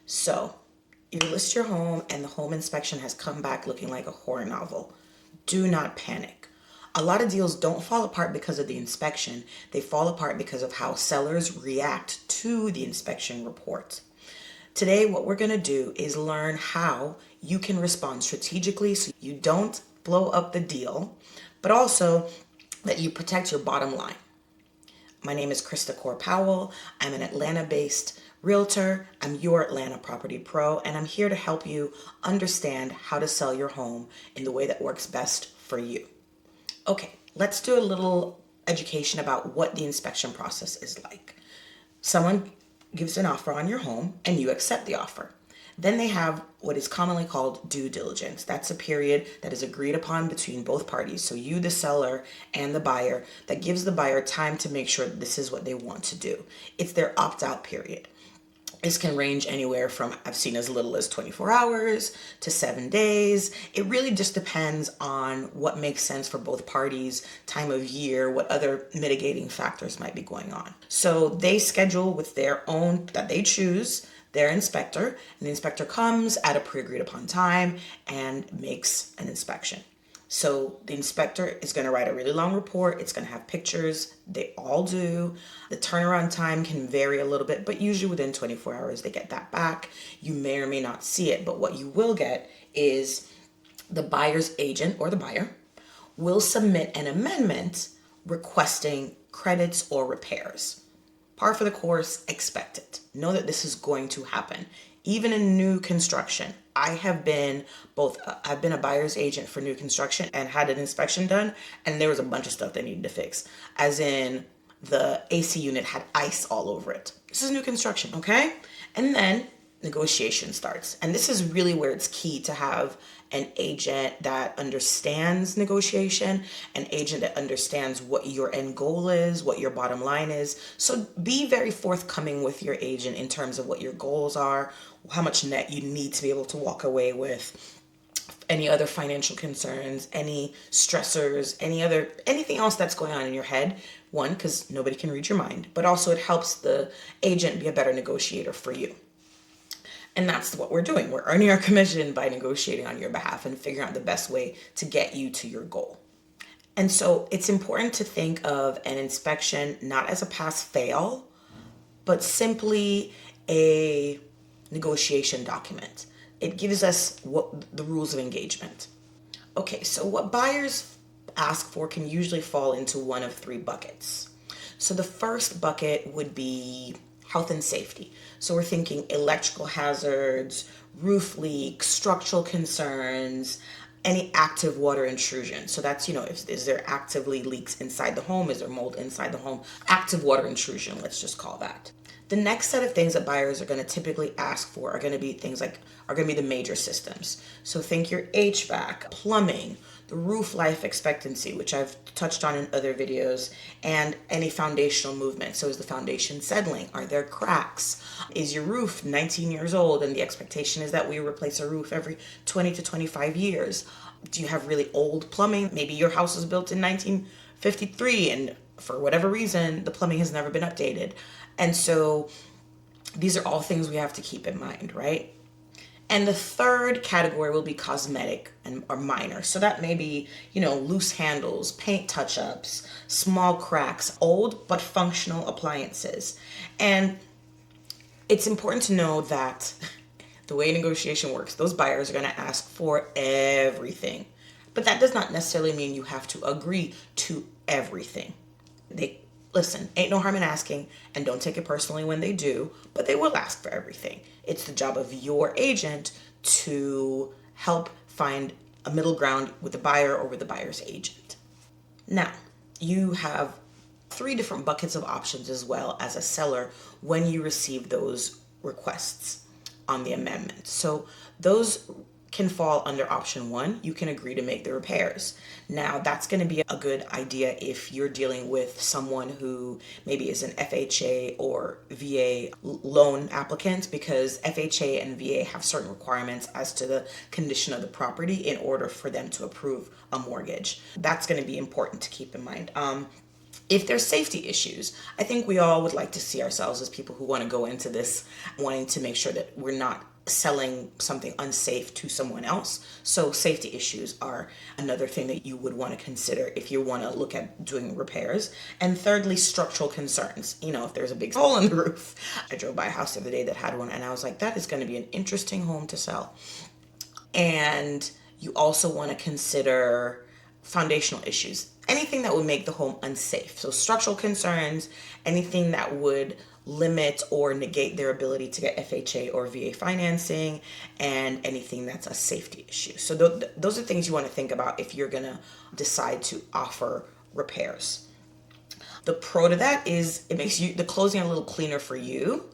So you list your home and the home inspection has come back looking like a horror novel. Do not panic. A lot of deals don't fall apart because of the inspection. They fall apart because of how sellers react to the inspection report. Today, what we're going to do is learn how you can respond strategically so you don't blow up the deal, but also that you protect your bottom line. My name is Krista Core Powell. I'm an Atlanta-based realtor. I'm your Atlanta property pro, and I'm here to help you understand how to sell your home in the way that works best for you. Okay, let's do a little education about what the inspection process is like. Someone gives an offer on your home and you accept the offer. Then they have what is commonly called due diligence. That's a period that is agreed upon between both parties. So you, the seller, and the buyer, that gives the buyer time to make sure that this is what they want to do. It's their opt-out period. This can range anywhere from, I've seen as little as 24 hours to 7 days. It really just depends on what makes sense for both parties, time of year, what other mitigating factors might be going on. So they schedule with their own, that they choose, their inspector, and the inspector comes at a pre-agreed upon time and makes an inspection. So the inspector is going to write a really long report. It's going to have pictures. They all do. The turnaround time can vary a little bit, but usually within 24 hours, they get that back. You may or may not see it, but what you will get is the buyer's agent or the buyer will submit an amendment requesting credits or repairs. Par for the course, expect it. Know that this is going to happen. Even in new construction, I've been a buyer's agent for new construction and had an inspection done, and there was a bunch of stuff they needed to fix. As in, the AC unit had ice all over it. This is new construction, okay? And then negotiation starts. And this is really where it's key to have an agent that understands negotiation, an agent that understands what your end goal is, what your bottom line is. So be very forthcoming with your agent in terms of what your goals are, how much net you need to be able to walk away with, any other financial concerns, any stressors, anything else that's going on in your head. One, because nobody can read your mind, but also it helps the agent be a better negotiator for you. And that's what we're doing. We're earning our commission by negotiating on your behalf and figuring out the best way to get you to your goal. And so it's important to think of an inspection not as a pass-fail, but simply a negotiation document. It gives us what the rules of engagement. Okay, so what buyers ask for can usually fall into one of three buckets. So the first bucket would be health and safety. So we're thinking electrical hazards, roof leaks, structural concerns, any active water intrusion. So that's, is there actively leaks inside the home? Is there mold inside the home? Active water intrusion, let's just call that. The next set of things that buyers are going to typically ask for are going to be the major systems. So think your HVAC, plumbing, the roof life expectancy, which I've touched on in other videos, and any foundational movement. So is the foundation settling? Are there cracks? Is your roof 19 years old and the expectation is that we replace a roof every 20 to 25 years? Do you have really old plumbing? Maybe your house was built in 1953 and for whatever reason, the plumbing has never been updated. And so these are all things we have to keep in mind, right? And the third category will be cosmetic or minor. So that may be, loose handles, paint touch-ups, small cracks, old but functional appliances. And it's important to know that the way negotiation works, those buyers are going to ask for everything. But that does not necessarily mean you have to agree to everything. Listen, ain't no harm in asking, and don't take it personally when they do, but they will ask for everything. It's the job of your agent to help find a middle ground with the buyer or with the buyer's agent. Now, you have three different buckets of options as well as a seller when you receive those requests on the amendment. So those can fall under option one. You can agree to make the repairs. Now, that's going to be a good idea if you're dealing with someone who maybe is an FHA or VA loan applicant, because FHA and VA have certain requirements as to the condition of the property in order for them to approve a mortgage. That's going to be important to keep in mind. If there's safety issues, I think we all would like to see ourselves as people who want to go into this wanting to make sure that we're not selling something unsafe to someone else. So safety issues are another thing that you would want to consider if you want to look at doing repairs. And thirdly, structural concerns. If there's a big hole in the roof. I drove by a house the other day that had one, and I was like, that is going to be an interesting home to sell. And you also want to consider foundational issues, anything that would make the home unsafe. So structural concerns, anything that would limit or negate their ability to get FHA or VA financing, and anything that's a safety issue. So those are things you want to think about if you're going to decide to offer repairs. The pro to that is it makes the closing a little cleaner for you,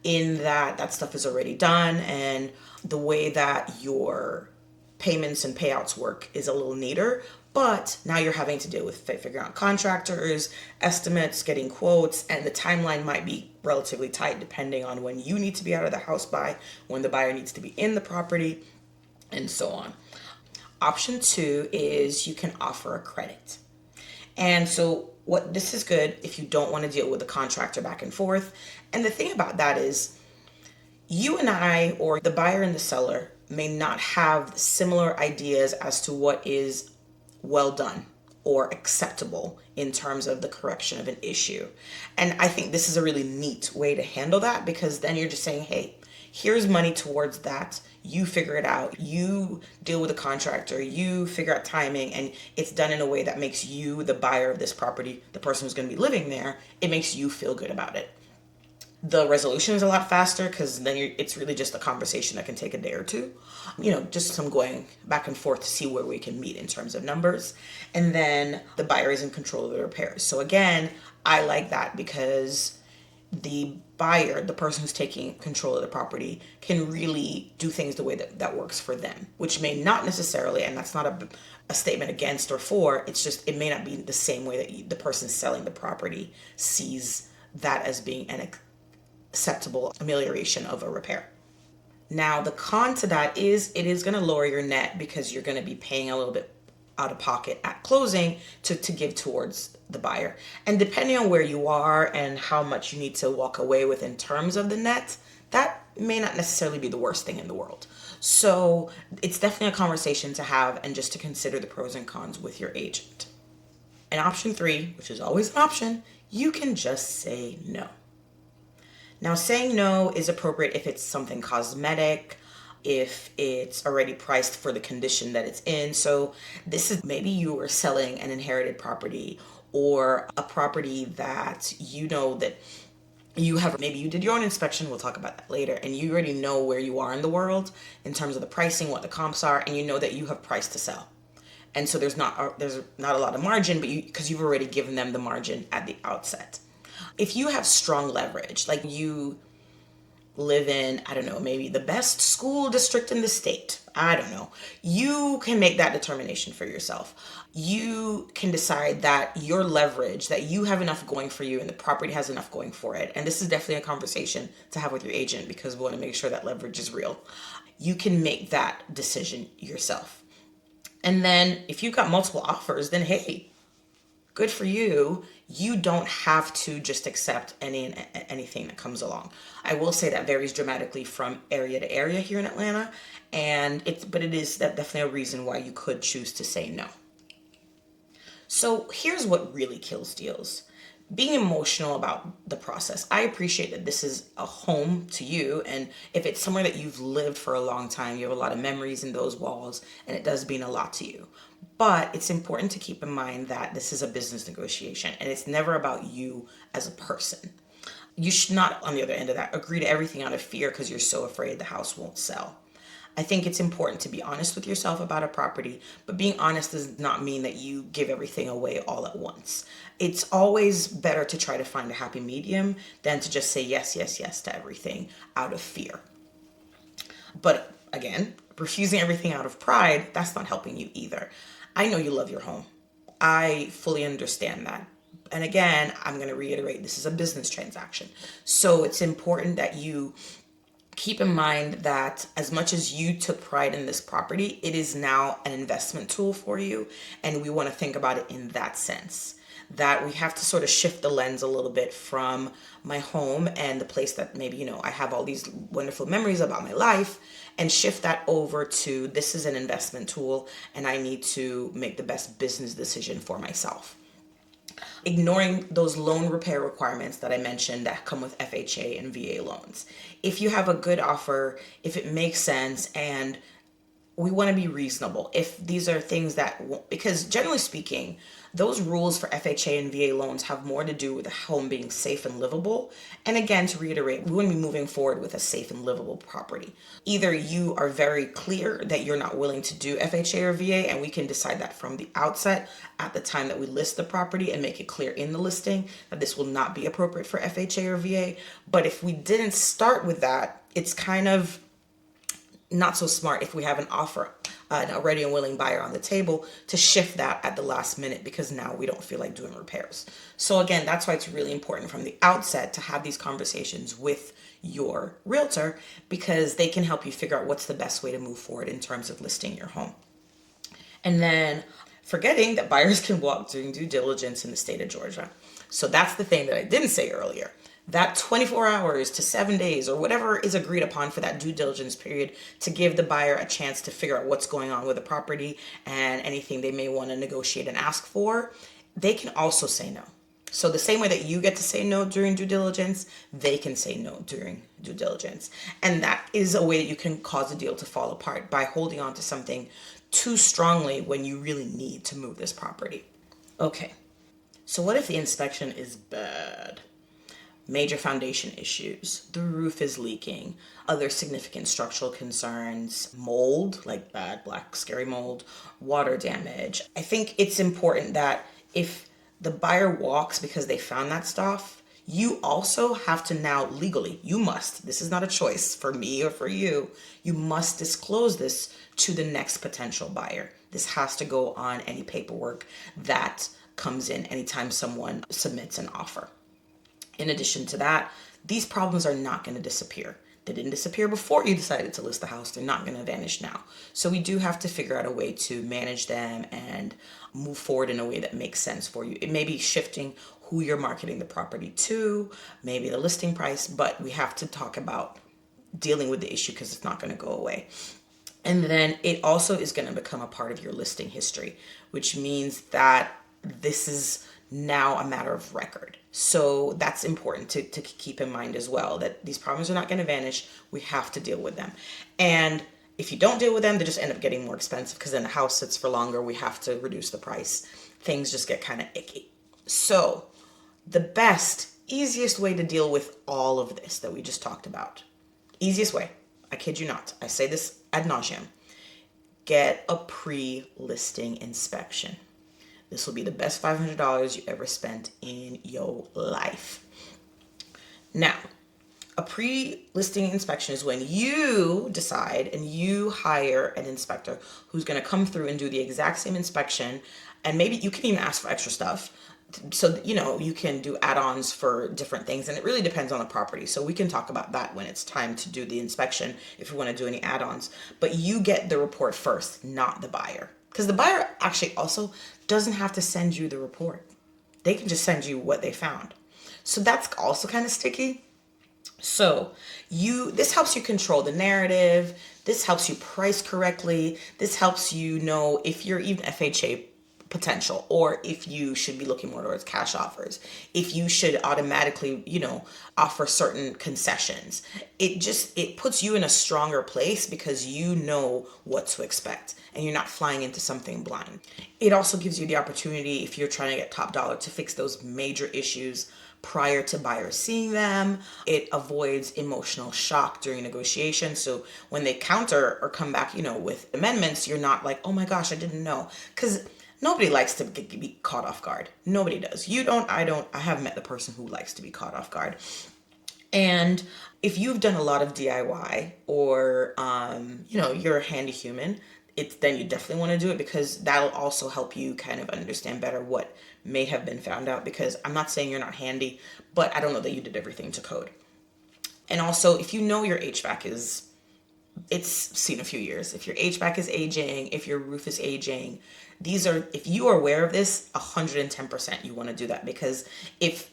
in that stuff is already done, and the way that your payments and payouts work is a little neater. But now you're having to deal with figuring out contractors, estimates, getting quotes, and the timeline might be relatively tight depending on when you need to be out of the house by, when the buyer needs to be in the property, and so on. Option 2 is you can offer a credit. And so this is good if you don't want to deal with the contractor back and forth. And the thing about that is you and I, or the buyer and the seller, may not have similar ideas as to what is well done or acceptable in terms of the correction of an issue. And I think this is a really neat way to handle that, because then you're just saying, hey, here's money towards that. You figure it out. You deal with the contractor. You figure out timing, and it's done in a way that makes you, the buyer of this property, the person who's going to be living there, it makes you feel good about it. The resolution is a lot faster, because then it's really just a conversation that can take a day or two. Just some going back and forth to see where we can meet in terms of numbers. And then the buyer is in control of the repairs. So again, I like that because the buyer, the person who's taking control of the property, can really do things the way that works for them, which may not necessarily, and that's not a statement against or for, it's just, it may not be the same way that the person selling the property sees that as being an acceptable amelioration of a repair. Now, the con to that is it is going to lower your net, because you're going to be paying a little bit out of pocket at closing to give towards the buyer. And depending on where you are and how much you need to walk away with in terms of the net, that may not necessarily be the worst thing in the world. So it's definitely a conversation to have, and just to consider the pros and cons with your agent. And option 3, which is always an option, you can just say no. Now, saying no is appropriate if it's something cosmetic, if it's already priced for the condition that it's in. So this is maybe you are selling an inherited property, or a property that that maybe you did your own inspection, we'll talk about that later, and you already know where you are in the world in terms of the pricing, what the comps are, and you know that you have price to sell. And so there's not a lot of margin, but because you've already given them the margin at the outset. If you have strong leverage, like you live in, I don't know, maybe the best school district in the state, I don't know, you can make that determination for yourself. You can decide that your leverage, that you have enough going for you and the property has enough going for it. And this is definitely a conversation to have with your agent, because we want to make sure that leverage is real. You can make that decision yourself. And then if you've got multiple offers, then hey, good for you. You don't have to just accept anything that comes along. I will say that varies dramatically from area to area here in Atlanta, but it is definitely a reason why you could choose to say no. So here's what really kills deals. Being emotional about the process. I appreciate that this is a home to you, and if it's somewhere that you've lived for a long time, you have a lot of memories in those walls, and it does mean a lot to you. But it's important to keep in mind that this is a business negotiation, and it's never about you as a person. You should not, on the other end of that, agree to everything out of fear because you're so afraid the house won't sell. I think it's important to be honest with yourself about a property, but being honest does not mean that you give everything away all at once. It's always better to try to find a happy medium than to just say yes, yes, yes to everything out of fear. But again, refusing everything out of pride, that's not helping you either. I know you love your home. I fully understand that. And again, I'm going to reiterate, this is a business transaction. So it's important that you keep in mind that as much as you took pride in this property, it is now an investment tool for you. And we want to think about it in that sense. that we have to sort of shift the lens a little bit from my home and the place that maybe, I have all these wonderful memories about my life, and shift that over to this is an investment tool and I need to make the best business decision for myself. Ignoring those loan repair requirements that I mentioned that come with FHA and VA loans. If you have a good offer, if it makes sense, and we want to be reasonable. If these are things that, because generally speaking, those rules for FHA and VA loans have more to do with the home being safe and livable. And again, to reiterate, we want to be moving forward with a safe and livable property. Either you are very clear that you're not willing to do FHA or VA, and we can decide that from the outset at the time that we list the property and make it clear in the listing that this will not be appropriate for FHA or VA. But if we didn't start with that, it's kind of not so smart if we have an offer, an already and willing buyer on the table, to shift that at the last minute because now we don't feel like doing repairs. So again, that's why it's really important from the outset to have these conversations with your realtor, because they can help you figure out what's the best way to move forward in terms of listing your home. And then forgetting that buyers can walk during due diligence in the state of Georgia. So that's the thing that I didn't say earlier. That 24 hours to 7 days or whatever is agreed upon for that due diligence period to give the buyer a chance to figure out what's going on with the property and anything they may want to negotiate and ask for, they can also say no. So the same way that you get to say no during due diligence, they can say no during due diligence. And that is a way that you can cause a deal to fall apart by holding on to something too strongly when you really need to move this property. Okay, so what if the inspection is bad? Major foundation issues, the roof is leaking, other significant structural concerns, mold, like bad black scary mold, water damage. I think it's important that if the buyer walks because they found that stuff, you also have to now legally, you must, this is not a choice for me or for you, you must disclose this to the next potential buyer. This has to go on any paperwork that comes in anytime someone submits an offer. In addition to that, these problems are not going to disappear. They didn't disappear before you decided to list the house. They're not going to vanish now. So we do have to figure out a way to manage them and move forward in a way that makes sense for you. It may be shifting who you're marketing the property to, maybe the listing price, but we have to talk about dealing with the issue because it's not going to go away. And then it also is going to become a part of your listing history, which means that this is now a matter of record. So that's important to keep in mind as well, that these problems are not going to vanish. We have to deal with them. And if you don't deal with them, they just end up getting more expensive because then the house sits for longer. We have to reduce the price. Things just get kind of icky. So the best, easiest way to deal with all of this that we just talked about, easiest way, I kid you not, I say this ad nauseum, get a pre-listing inspection. This will be the best $500 you ever spent in your life. Now, a pre-listing inspection is when you decide and you hire an inspector who's going to come through and do the exact same inspection. And maybe you can even ask for extra stuff so that, you can do add-ons for different things. And it really depends on the property. So we can talk about that when it's time to do the inspection if you want to do any add-ons. But you get the report first, not the buyer. Because the buyer actually also doesn't have to send you the report. They can just send you what they found. So that's also kind of sticky. So this helps you control the narrative. This helps you price correctly. This helps you know if you're even FHA potential or if you should be looking more towards cash offers, if you should automatically, offer certain concessions. It puts you in a stronger place because you know what to expect and you're not flying into something blind. It also gives you the opportunity, if you're trying to get top dollar, to fix those major issues prior to buyers seeing them. It avoids emotional shock during negotiation. So when they counter or come back, with amendments, you're not like, oh my gosh, I didn't know. Because nobody likes to be caught off guard. Nobody does. You don't, I don't. I haven't met the person who likes to be caught off guard. And if you've done a lot of DIY or, you're a handy human, then you definitely want to do it because that'll also help you kind of understand better what may have been found out, because I'm not saying you're not handy, but I don't know that you did everything to code. And also, if you know your HVAC is it's seen a few years. If your HVAC is aging, if your roof is aging, if you are aware of this, 110% you want to do that, because if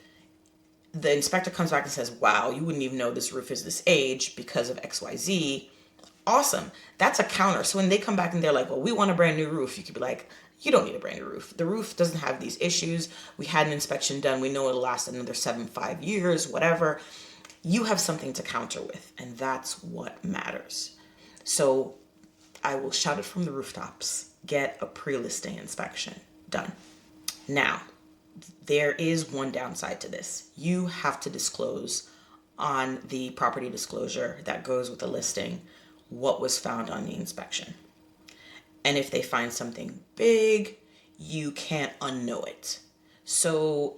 the inspector comes back and says, wow, you wouldn't even know this roof is this age because of XYZ, awesome. That's a counter. So when they come back and they're like, well, we want a brand new roof, you could be like, you don't need a brand new roof. The roof doesn't have these issues. We had an inspection done. We know it'll last another 5 years, whatever. You have something to counter with, and that's what matters. So I will shout it from the rooftops. Get a pre-listing inspection done. Now, there is one downside to this. You have to disclose on the property disclosure that goes with the listing what was found on the inspection. And if they find something big, you can't unknow it. So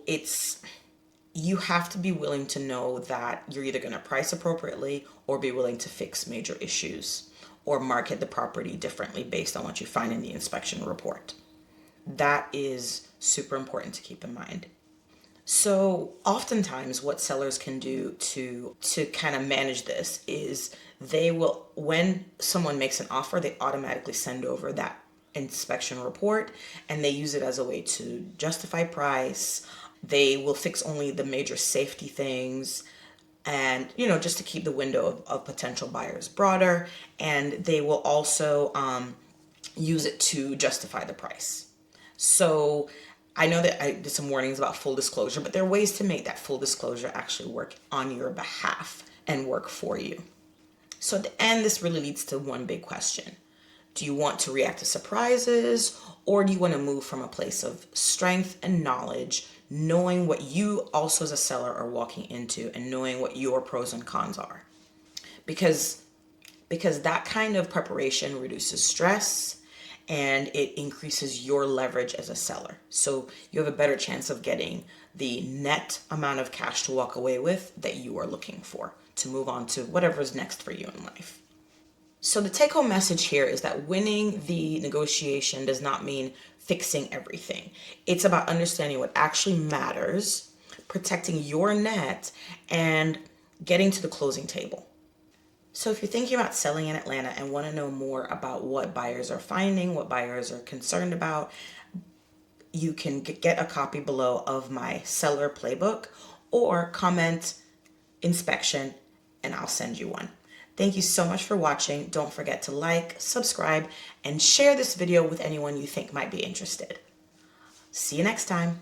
you have to be willing to know that you're either going to price appropriately or be willing to fix major issues or market the property differently based on what you find in the inspection report. That is super important to keep in mind. So oftentimes what sellers can do to kind of manage this is they will, when someone makes an offer, they automatically send over that inspection report and they use it as a way to justify price. They will fix only the major safety things and, just to keep the window of potential buyers broader. And they will also use it to justify the price. So I know that I did some warnings about full disclosure, but there are ways to make that full disclosure actually work on your behalf and work for you. So at the end, this really leads to one big question. Do you want to react to surprises, or do you want to move from a place of strength and knowledge, knowing what you also as a seller are walking into and knowing what your pros and cons are? Because that kind of preparation reduces stress and it increases your leverage as a seller. So you have a better chance of getting the net amount of cash to walk away with that you are looking for to move on to whatever is next for you in life. So the take-home message here is that winning the negotiation does not mean fixing everything. It's about understanding what actually matters, protecting your net, and getting to the closing table. So if you're thinking about selling in Atlanta and want to know more about what buyers are finding, what buyers are concerned about, you can get a copy below of my seller playbook or comment inspection and I'll send you one. Thank you so much for watching. Don't forget to like, subscribe, and share this video with anyone you think might be interested. See you next time.